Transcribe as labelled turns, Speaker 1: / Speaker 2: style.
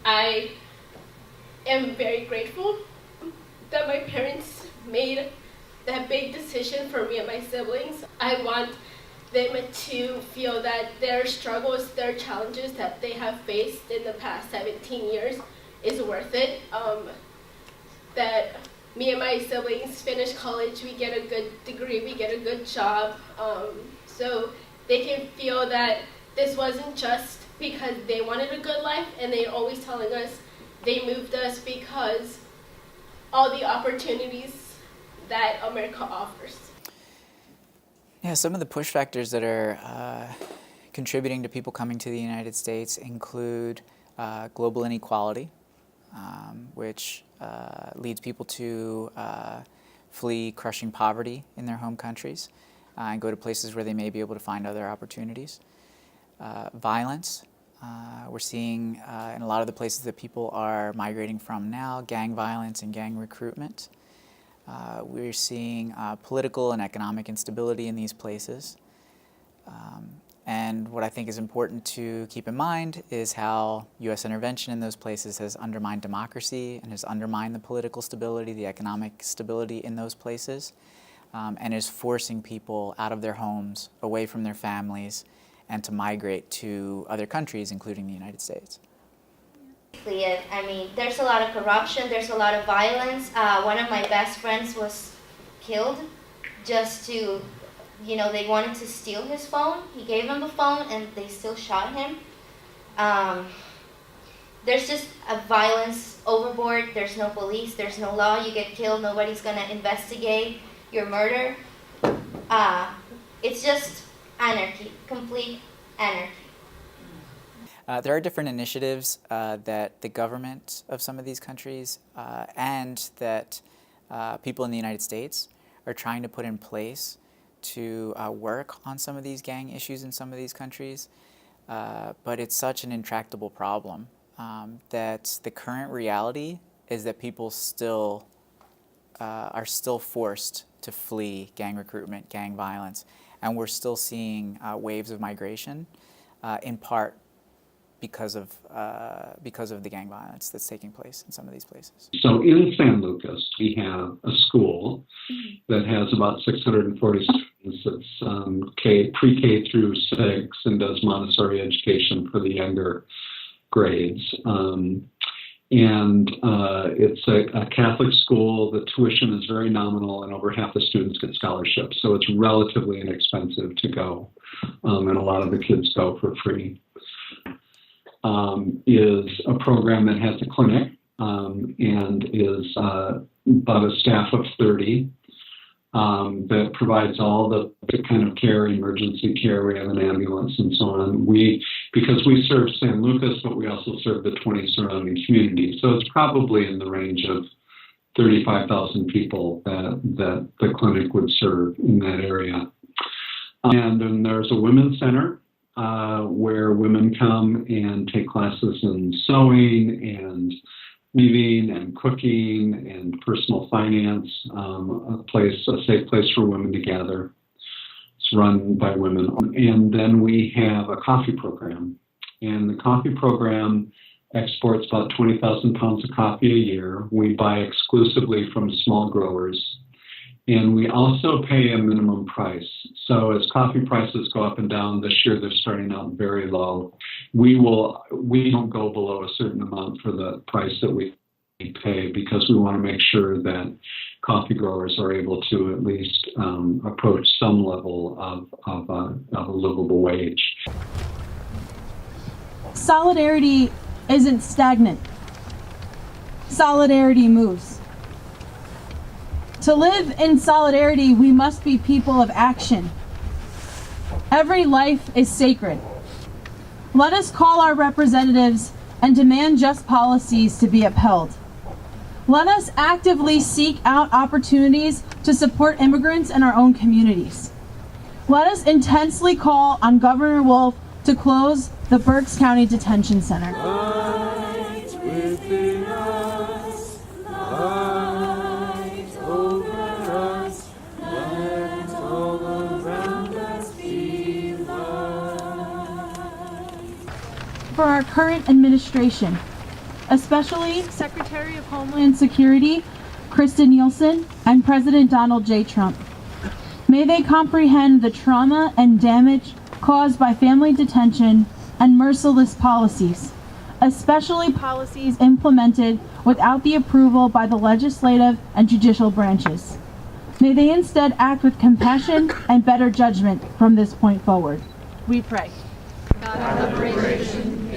Speaker 1: I am very grateful that my parents made that big decision for me and my siblings. I want them to feel that their struggles, their challenges that they have faced in the past 17 years is worth it. That me and my siblings finish college, we get a good degree, we get a good job, so they can feel that this wasn't just because they wanted a good life, and they're always telling us they moved us because all the opportunities that America offers.
Speaker 2: Yeah, some of the push factors that are contributing to people coming to the United States include global inequality, which leads people to flee crushing poverty in their home countries and go to places where they may be able to find other opportunities. Violence. We're seeing in a lot of the places that people are migrating from now, gang violence and gang recruitment. We're seeing political and economic instability in these places. And what I think is important to keep in mind is how U.S. intervention in those places has undermined democracy and has undermined the political stability, the economic stability in those places, and is forcing people out of their homes, away from their families, and to migrate to other countries, including the United States.
Speaker 3: I mean, there's a lot of corruption, there's a lot of violence. One of my best friends was killed just to, they wanted to steal his phone. He gave them the phone and they still shot him. There's just a violence overboard. There's no police, there's no law. You get killed, nobody's gonna investigate your murder. It's just anarchy, complete anarchy.
Speaker 2: There are different initiatives that the government of some of these countries and that people in the United States are trying to put in place to work on some of these gang issues in some of these countries. But it's such an intractable problem that the current reality is that people still are still forced to flee gang recruitment, gang violence, and we're still seeing waves of migration, in part because of the gang violence that's taking place in some of these places.
Speaker 4: So in San Lucas, we have a school that has about 640 students. It's pre-K through 6 and does Montessori education for the younger grades. It's a Catholic school. The tuition is very nominal, and over half the students get scholarships. So it's relatively inexpensive to go, and a lot of the kids go for free. Is a program that has a clinic and is about a staff of 30 that provides all the kind of care, emergency care. We have an ambulance and so on. Because we serve San Lucas, but we also serve the 20 surrounding communities. So it's probably in the range of 35,000 people that the clinic would serve in that area. And then there's a women's center where women come and take classes in sewing and weaving and cooking and personal finance, a safe place for women to gather. It's run by women. And then we have a coffee program. And the coffee program exports about 20,000 pounds of coffee a year. We buy exclusively from small growers. And we also pay a minimum price. So as coffee prices go up and down, this year they're starting out very low. We don't go below a certain amount for the price that we pay because we want to make sure that coffee growers are able to at least approach some level of a livable wage.
Speaker 5: Solidarity isn't stagnant. Solidarity moves. To live in solidarity, we must be people of action. Every life is sacred. Let us call our representatives and demand just policies to be upheld. Let us actively seek out opportunities to support immigrants in our own communities. Let us intensely call on Governor Wolf to close the Berks County Detention Center.
Speaker 6: Light within us, light over us, let all around us be light.
Speaker 5: For our current administration, especially Secretary of Homeland Security Kristen Nielsen and President Donald J. Trump. May they comprehend the trauma and damage caused by family detention and merciless policies, especially policies implemented without the approval by the legislative and judicial branches. May they instead act with compassion and better judgment from this point forward. We pray.
Speaker 6: God, liberation,